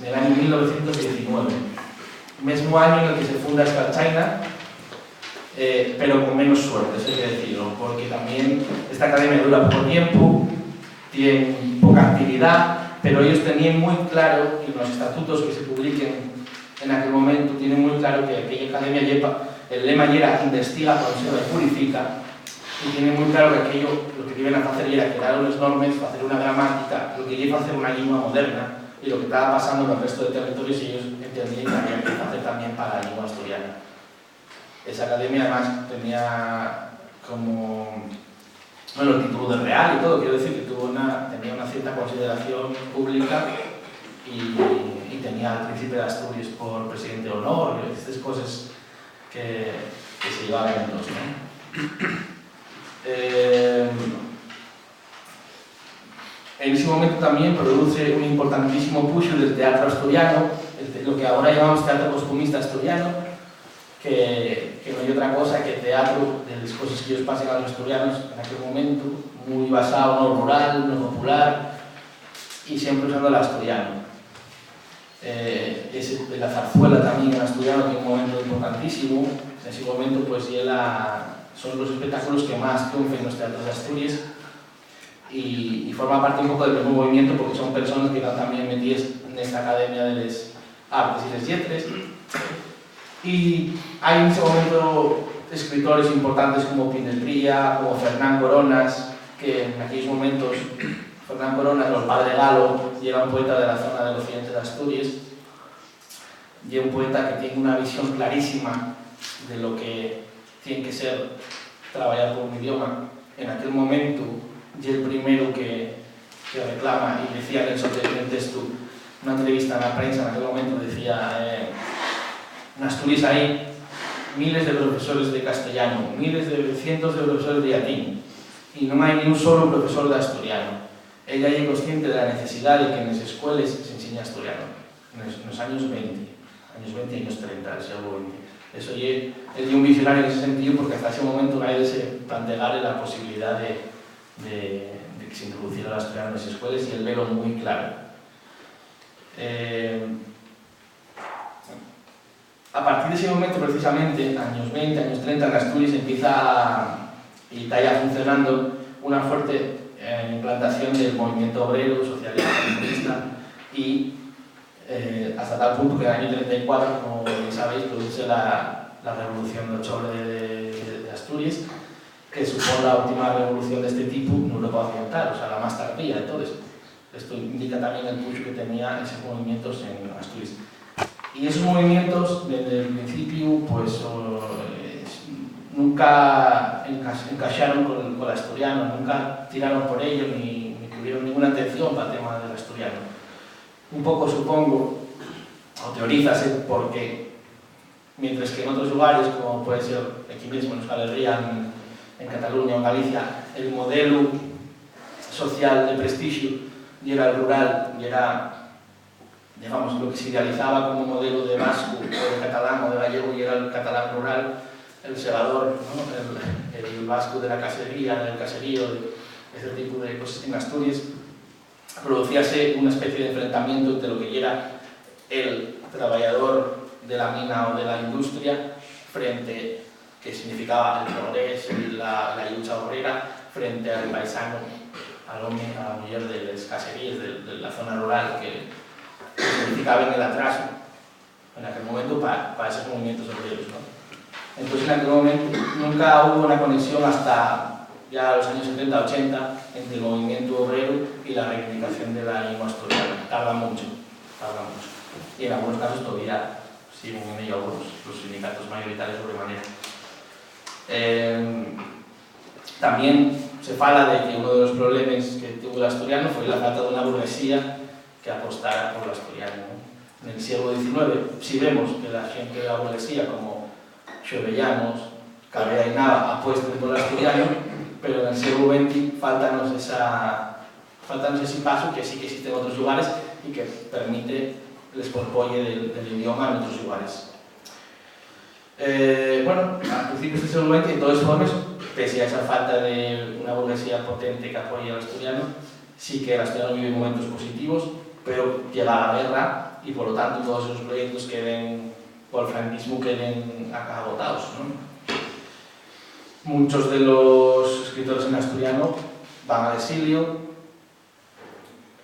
en el año 1919, mismo año en el que se funda Star China, pero con menos suerte, eso hay que decirlo, porque también esta academia dura poco tiempo, tiene poca actividad, pero ellos tenían muy claro, y en los estatutos que se publiquen en aquel momento, tienen muy claro que aquella academia lleva, el lema era investiga, conserva y purifica, y tienen muy claro que aquello, lo que iban a hacer era crear unas normas, hacer una gramática, lo que iba a hacer una lengua moderna, y lo que estaba pasando en el resto de territorios, ellos entendían que había que hacer también para la lengua asturiana. Esa academia además tenía como, bueno, el título de real y todo, quiero decir que tenía una cierta consideración pública y tenía al príncipe de Asturias por presidente de honor, y estas cosas que se llevaban entonces, ¿no? En ese momento también produce un importantísimo push del teatro asturiano, lo que ahora llamamos teatro costumista asturiano, que no hay otra cosa que teatro de las cosas que ellos pasan a los asturianos en aquel momento, muy basado en lo rural, en lo popular, y siempre usando el asturiano. La zarzuela también en asturiano tiene un momento importantísimo. En ese momento pues son los espectáculos que más triunfan en los teatros de Asturias y forma parte un poco del mismo movimiento porque son personas que están también metidas en esta academia de las artes y las letras. Y hay en ese momento escritores importantes como Pinetría, como Fernán Coronas, que en aquellos momentos Fernán Coronas, el padre Galo, y era un poeta de la zona del occidente de Asturias, y un poeta que tiene una visión clarísima de lo que tiene que ser trabajar por un idioma. En aquel momento, y el primero que reclama, y decía en el texto, una entrevista en la prensa en aquel momento, decía en Asturias hay miles de profesores de castellano, cientos de profesores de latín, y no hay ni un solo profesor de asturiano. Ella es consciente de la necesidad de que en las escuelas se enseñe asturiano, en los años 20 y años 30 del siglo XX. Eso es un visionario en ese sentido porque hasta ese momento nadie se planteara la posibilidad de que se introduciera el asturiano en las escuelas y el velo muy claro. A partir de ese momento, precisamente, años 20, años 30, en Asturias y está ya funcionando una fuerte implantación del movimiento obrero, socialista, comunista y hasta tal punto que en el año 34, como bien sabéis, produce la revolución de octubre de Asturias, que supone la última revolución de este tipo en Europa Occidental, o sea, la más tardía de todo esto. Esto indica también el push que tenía esos movimientos en Asturias. Y esos movimientos, desde el principio, pues nunca encajaron con el asturiano, nunca tiraron por ello ni tuvieron ninguna atención para el tema del asturiano. Un poco, supongo, o teorízase, porque mientras que en otros lugares, como puede ser aquí mismo en Euskal Herria, en Cataluña o en Galicia, el modelo social de prestigio y era el rural, y era, digamos, lo que se idealizaba como modelo de vasco o de catalán o de gallego, y era el catalán rural, el segador, ¿no? el vasco de la casería, del caserío, ese tipo de cosas. En Asturias producíase una especie de enfrentamiento entre lo que era el trabajador de la mina o de la industria frente, que significaba el progreso y la lucha obrera, frente al paisano, a la mujer de las caserías de la zona rural, que significaban el atraso en aquel momento para esos movimientos obreros, ¿no? Entonces, en aquel momento nunca hubo una conexión hasta ya los años 70-80 entre el movimiento obrero y la reivindicación de la lengua asturiana. Tarda mucho. Y en algunos casos todavía siguen en ello los sindicatos mayoritarios sobremanera. También se fala de que uno de los problemas que tuvo el asturiano fue la falta de una burguesía que apostara por el asturiano, ¿no? En el siglo XIX, si vemos que la gente de la burguesía, como Xovellanos, Cabrera y Nava, apuestan por el asturiano, pero en el siglo XX faltanos ese paso que sí que existe en otros lugares y que permite el esporpolle del idioma en otros lugares. Bueno, a principios del siglo XX, de todas formas, pese a esa falta de una burguesía potente que apoye al asturiano, sí que el asturiano vive momentos positivos, pero llega la guerra y por lo tanto todos esos proyectos queden, por el franquismo, queden agotados, ¿no? Muchos de los escritores en asturiano van al exilio.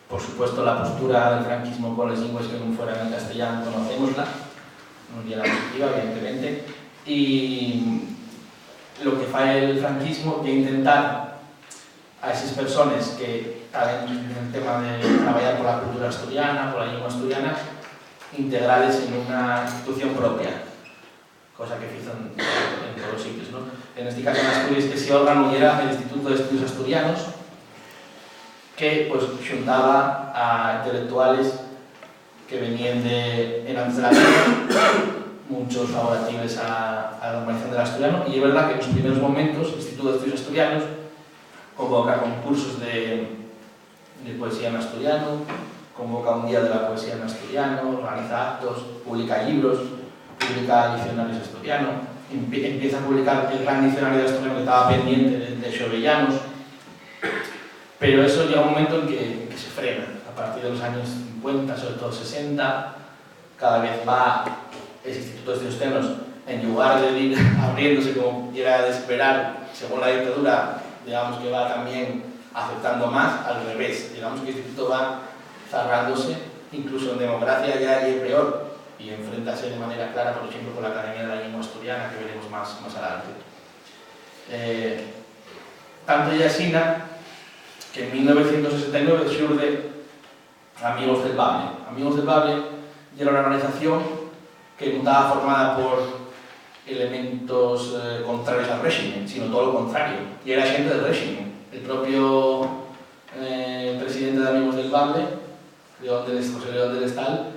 Por supuesto, la postura del franquismo con las lenguas que no fueran en castellano conocemosla, no era positiva, evidentemente, y lo que fa el franquismo es intentar a esas personas que están en el tema de trabajar por la cultura asturiana, por la lengua asturiana, integrarles en una institución propia, cosa que hizo en todos los sitios, ¿no? En este caso en Asturias, ese órgano era el Instituto de Estudios Asturianos, que pues juntaba a intelectuales que venían de antes de la guerra, muchos favorables a la normalización del asturiano, y es verdad que en los primeros momentos el Instituto de Estudios Asturianos convoca concursos de poesía en asturiano, convoca un día de la poesía en asturiano, organiza actos, publica libros, publica diccionarios asturianos, empieza a publicar el gran diccionario de asturiano que estaba pendiente de Xovellanos, pero eso llega un momento en que se frena. A partir de los años 50, sobre todo 60, cada vez va ese Instituto de Estudios Asturianos, en lugar de ir abriéndose como era de esperar, según la dictadura, digamos que va también aceptando más, al revés. Digamos que el instituto va cerrándose, incluso en democracia ya es peor, y enfrentase de manera clara, por ejemplo, con la Academia de la Lengua Asturiana, que veremos más adelante. Tanto ya Sina, que en 1969 surge Amigos del Bable. Amigos del Bable era una organización que no estaba formada por elementos contrarios al régimen, sino todo lo contrario, y era gente del régimen. El propio presidente de Amigos del Bable, José León del Estal,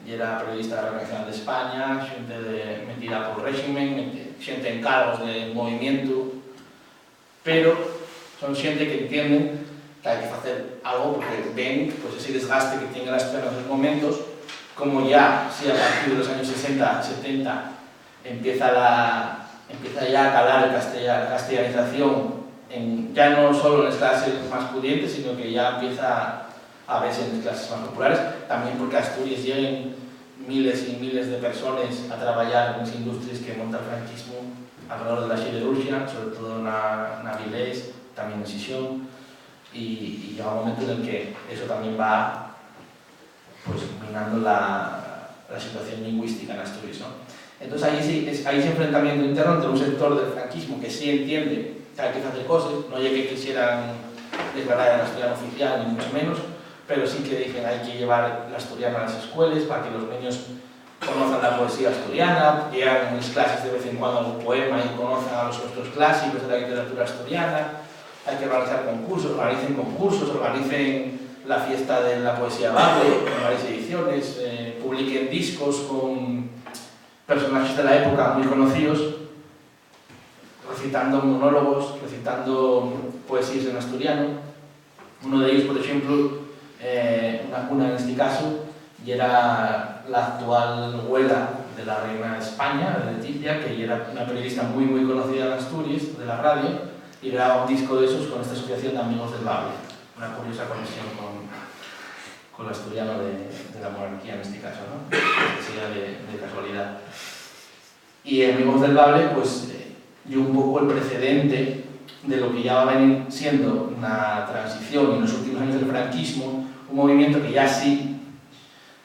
y era periodista de la Radio Nacional de España, gente metida por el régimen, gente en cargos de movimiento, pero son gente que entienden que hay que hacer algo porque ven pues, ese desgaste que tiene la Asturiana en esos momentos, como ya, si a partir de los años 60, 70, empieza ya a calar la castellanización, ya no solo en las clases más pudientes, sino que ya empieza a verse en las clases más populares, también porque a Asturias lleguen miles y miles de personas a trabajar en las industrias que monta el franquismo alrededor de la siderurgia, sobre todo en Avilés, también en Sisión, y llega un momento en el que eso también va pues, minando la situación lingüística en Asturias, ¿no? Entonces hay ese enfrentamiento interno entre un sector del franquismo que sí entiende que hay que hacer cosas, no ya que quisieran declarar el asturiano oficial, ni mucho menos, pero sí que dicen hay que llevar el asturiano a las escuelas para que los niños conozcan la poesía asturiana, lean en las clases de vez en cuando algún poema y conozcan a los otros clásicos de la literatura asturiana. Hay que organizar concursos, organicen la fiesta de la poesía Bable, con varias ediciones, publiquen discos con personajes de la época muy conocidos, recitando monólogos, recitando poesías en asturiano. Uno de ellos, por ejemplo, una cuna en este caso, y era la actual abuela de la reina de España, de Leticia, que era una periodista muy conocida en Asturias, de la radio, y grababa un disco de esos con esta asociación de Amigos del Bable. Una curiosa conexión con el asturiano de la monarquía en este caso, ¿no? Que sería de casualidad. Y Amigos del Bable, pues, dio un poco el precedente de lo que ya va a venir siendo una transición en los últimos años del franquismo, un movimiento que ya sí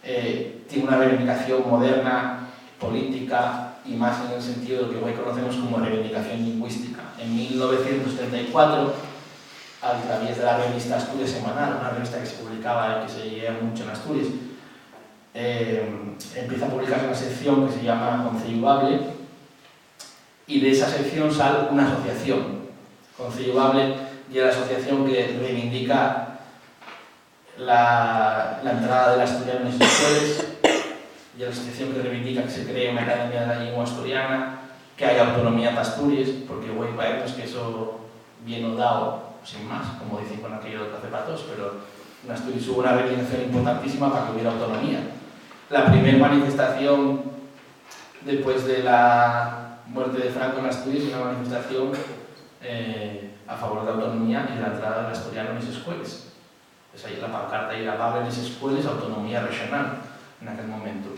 tiene una reivindicación moderna, política, y más en el sentido de lo que hoy conocemos como reivindicación lingüística. En 1974, a través de la revista Asturias Semanal, una revista que se publicaba y que se leía mucho en Asturias, empieza a publicarse una sección que se llama Concello Bable, y de esa sección sale una asociación. Concello Bable y la asociación que reivindica la entrada del asturiano en las escuelas, y la asociación que reivindica que se cree una academia de la lengua asturiana, que haya autonomía para Asturias, porque hoy parece que eso viene dado sin más, como dicen con aquello del café patos, pero en Asturias hubo una reivindicación importantísima para que hubiera autonomía. La primera manifestación después de la muerte de Franco en Asturias es una manifestación a favor de la autonomía y de la entrada del asturiano en las escuelas. Pues ahí la pancarta y la Bable en las escuelas, autonomía regional. en aquel momento.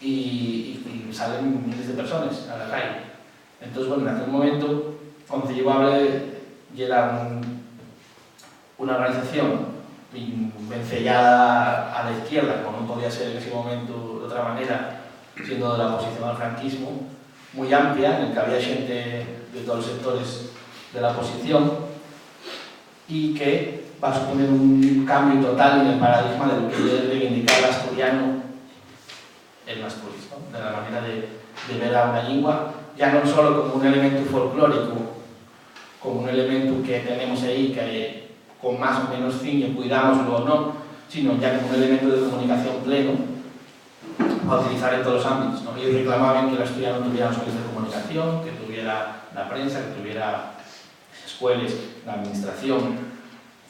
Y salen miles de personas a la calle. Entonces, bueno, en aquel momento, Conciliable era una organización vencellada a la izquierda, como no podía ser en ese momento de otra manera, siendo de la oposición al franquismo, muy amplia, en el que había gente de todos los sectores de la oposición, y que va a suponer un cambio total en el paradigma de lo que es reivindicar el asturiano en Asturias, ¿no? De la manera de ver a una lengua, ya no solo como un elemento folclórico, como un elemento que tenemos ahí, que con más o menos fin cuidámoslo o no, sino ya como un elemento de comunicación pleno a utilizar en todos los ámbitos, ¿no? Ellos reclamaban que el asturiano tuviera los medios de comunicación, que tuviera la prensa, que tuviera escuelas, la administración,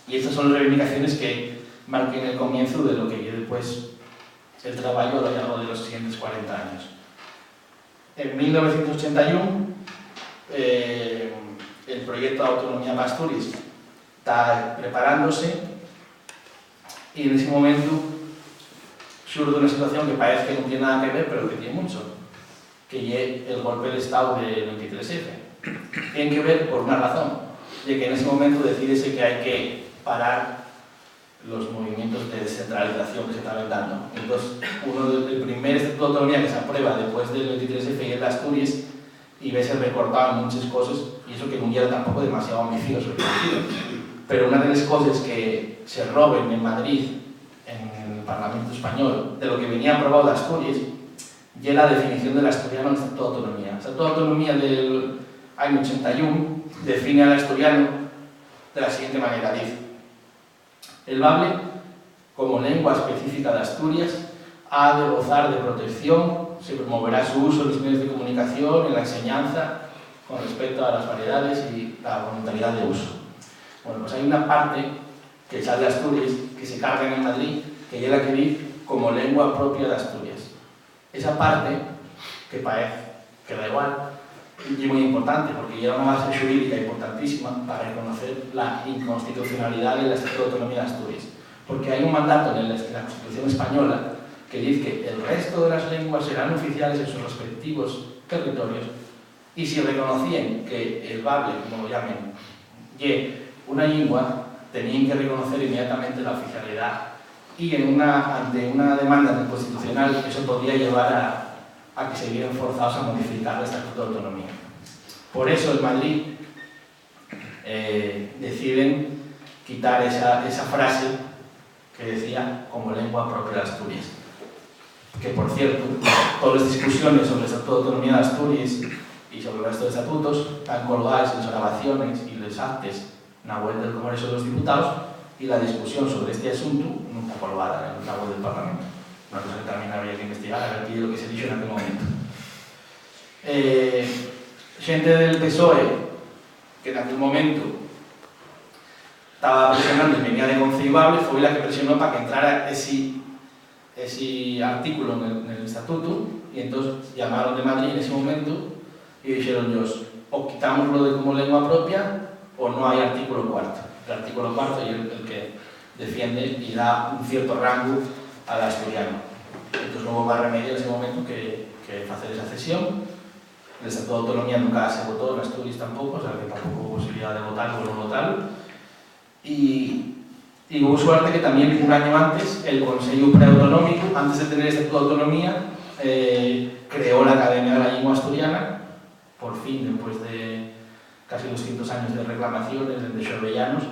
y estas son las reivindicaciones que marquen el comienzo de lo que viene después el trabajo a lo largo de los siguientes 40 años. En 1981, el proyecto de autonomía de Asturias está preparándose y en ese momento surge una situación que parece que no tiene nada que ver, pero que tiene mucho, que es el golpe del Estado del 23F. Tiene que ver por una razón, de que en ese momento decídese que hay que parar los movimientos de descentralización que se estaban dando. Entonces, el primer estatuto de autonomía que se aprueba después del 23F es el de Asturias y ve ser recortado en muchas cosas, y eso que no era tampoco demasiado ambicioso. Pero una de las cosas que se roben en Madrid, en el Parlamento Español, de lo que venía aprobado de Asturias, y la definición del asturiano en el Estatuto de Autonomía. El Estatuto de Autonomía del año 81 define al asturiano de la siguiente manera, dice: el bable, como lengua específica de Asturias, ha de gozar de protección, se promoverá su uso en los medios de comunicación, en la enseñanza, con respecto a las variedades y la voluntariedad de uso. Bueno, pues hay una parte que sale de Asturias, que se carga en Madrid, que llega a querer como lengua propia de Asturias. Esa parte, que parece que da igual, y muy importante, porque lleva una base jurídica importantísima para reconocer la inconstitucionalidad del Estatuto de Autonomía de Asturias. Porque hay un mandato en la Constitución española que dice que el resto de las lenguas serán oficiales en sus respectivos territorios, y si reconocían que el bable, como lo llamen, y una lengua, tenían que reconocer inmediatamente la oficialidad, y ante una demanda constitucional eso podría llevar a que se vieran forzados a modificar el Estatuto de Autonomía. Por eso en Madrid deciden quitar esa frase que decía como lengua propia de Asturias. Que por cierto, todas las discusiones sobre el Estatuto de Autonomía de Asturias y sobre el resto de estatutos están colgadas en las grabaciones y los actes en la web del Congreso de los Diputados, y la discusión sobre este asunto no está colgada en la web del Parlamento. Una cosa que también habría que investigar, a ver qué es lo que se dijo en aquel momento. Gente del PSOE, que en aquel momento estaba presionando y venía de Conciliable, fue la que presionó para que entrara ese artículo en el estatuto, y entonces llamaron de Madrid en ese momento y dijeron ellos: o quitamos lo de como lengua propia o no hay artículo cuarto. El artículo cuarto es el que defiende y da un cierto rango al asturiano. Entonces no hubo más remedio en ese momento que hacer esa cesión. El Estatuto de Autonomía nunca se votó, en Asturias tampoco, o sea que tampoco hubo posibilidad de votarlo o no votarlo. Y hubo suerte que también un año antes el Consejo Preautonómico, antes de tener el Estatuto de Autonomía, creó la Academia de la Lengua Asturiana, por fin, después de casi 200 años de reclamaciones de Xorbellanos,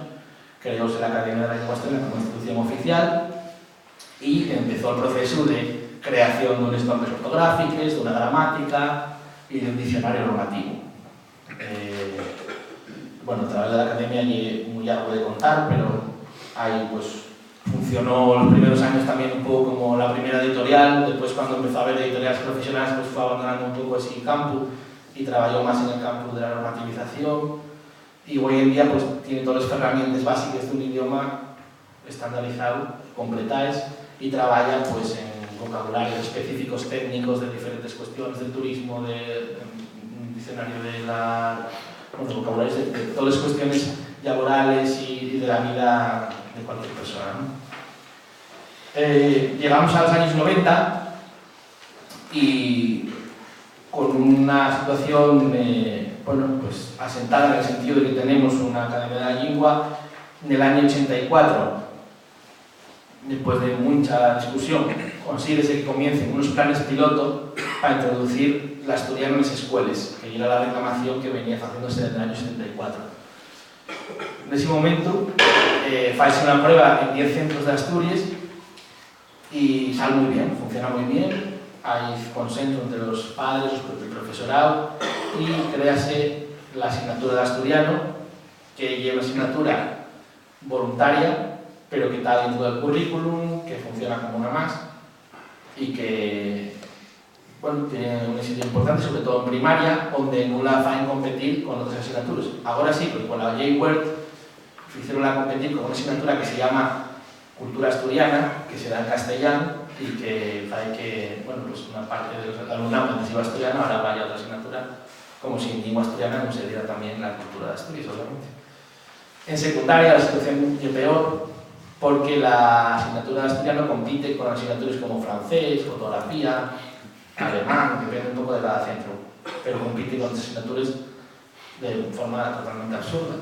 creóse la Academia de la Lengua Asturiana como institución oficial y empezó el proceso de creación de unos normas ortográficas, de una gramática y de un diccionario normativo. Bueno, a través de la Academia hay muy algo de contar, pero ahí pues funcionó los primeros años también un poco como la primera editorial. Después, cuando empezó a haber editoriales profesionales, pues fue abandonando un poco ese campo y trabajó más en el campo de la normativización, y hoy en día pues tiene todas las herramientas básicas de un idioma estandarizado, completadas, y trabaja pues en vocabularios específicos técnicos de diferentes cuestiones del turismo, de un diccionario de vocabularios de todas las cuestiones laborales y de la vida de cualquier persona, ¿no? Llegamos a los años 90 y con una situación bueno, pues asentada en el sentido de que tenemos una Academia de la Lengua. En el año 84, después de mucha discusión, consigue que comiencen unos planes piloto para introducir l'asturiano en las escuelas, que era la reclamación que venía haciéndose desde el año 74. En ese momento, faise una prueba en 10 centros de Asturias y sale muy bien, funciona muy bien. Hay consenso entre los padres, el profesorado, y créase la asignatura de asturiano, que lleva asignatura voluntaria, pero que está dentro del currículum, que funciona como una más y que, bueno, tiene un éxito importante, sobre todo en primaria, donde no la van a competir con otras asignaturas. Ahora sí, porque con la J. Word hicieron la competir con una asignatura que se llama Cultura Asturiana, que se da en castellano y que hay que, bueno, pues una parte de los alumnados antes iba asturiano, ahora vaya a otra asignatura, como si en lengua asturiana no se diera también la cultura de Asturias, obviamente. En secundaria la situación es peor, porque la asignatura de asturiano compite con asignaturas como francés, fotografía, alemán, que depende un poco de cada centro, pero compite con asignaturas de forma totalmente absurda.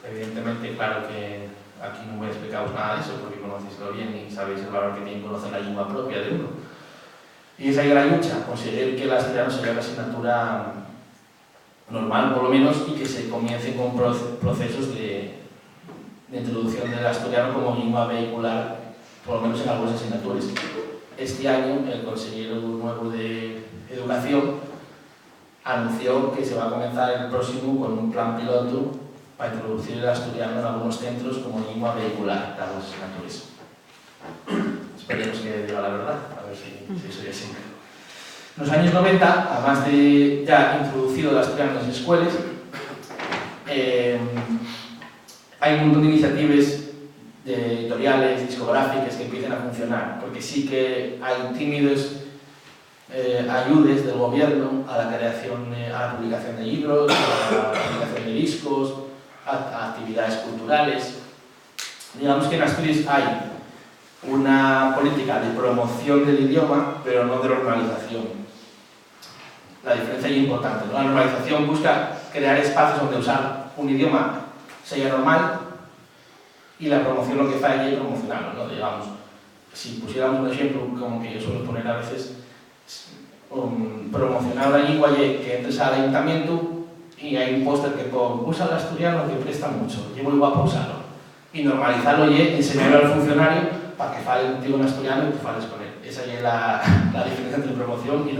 Evidentemente, claro que aquí no voy a explicaros nada de eso, porque conocéislo bien y sabéis el valor que tiene conocer la lengua propia de uno. Y esa es la lucha, conseguir que el asturiano sea una asignatura normal, por lo menos, y que se comiencen con procesos de introducción del asturiano como lengua vehicular, por lo menos en algunas asignaturas. Este año, el consejero nuevo de Educación anunció que se va a comenzar el próximo con un plan piloto para introducir el asturiano en algunos centros como lengua vehicular de algunas asignaturas. Esperemos que diga la verdad, a ver si soy así. En los años 90, además de ya introducido el asturiano en las escuelas, hay un montón de iniciativas editoriales, discográficas que empiezan a funcionar, porque sí que hay tímidos ayudas del gobierno a la creación, a la publicación de libros, a la publicación de discos, a actividades culturales. Digamos que en Asturias hay una política de promoción del idioma, pero no de normalización. La diferencia es importante, ¿no? La normalización busca crear espacios donde usar un idioma sea normal, y la promoción lo que falla es promocionarlo, ¿no? Digamos, si pusiéramos un ejemplo, como que yo suelo poner a veces, promocionar la lengua y que entres al ayuntamiento y hay un póster que pone usa el asturiano que presta mucho, y es muy guapo usarlo. Y normalizarlo y enseñarlo al funcionario para que fale contigo en asturiano y tú fales con él. Esa es la diferencia entre promoción y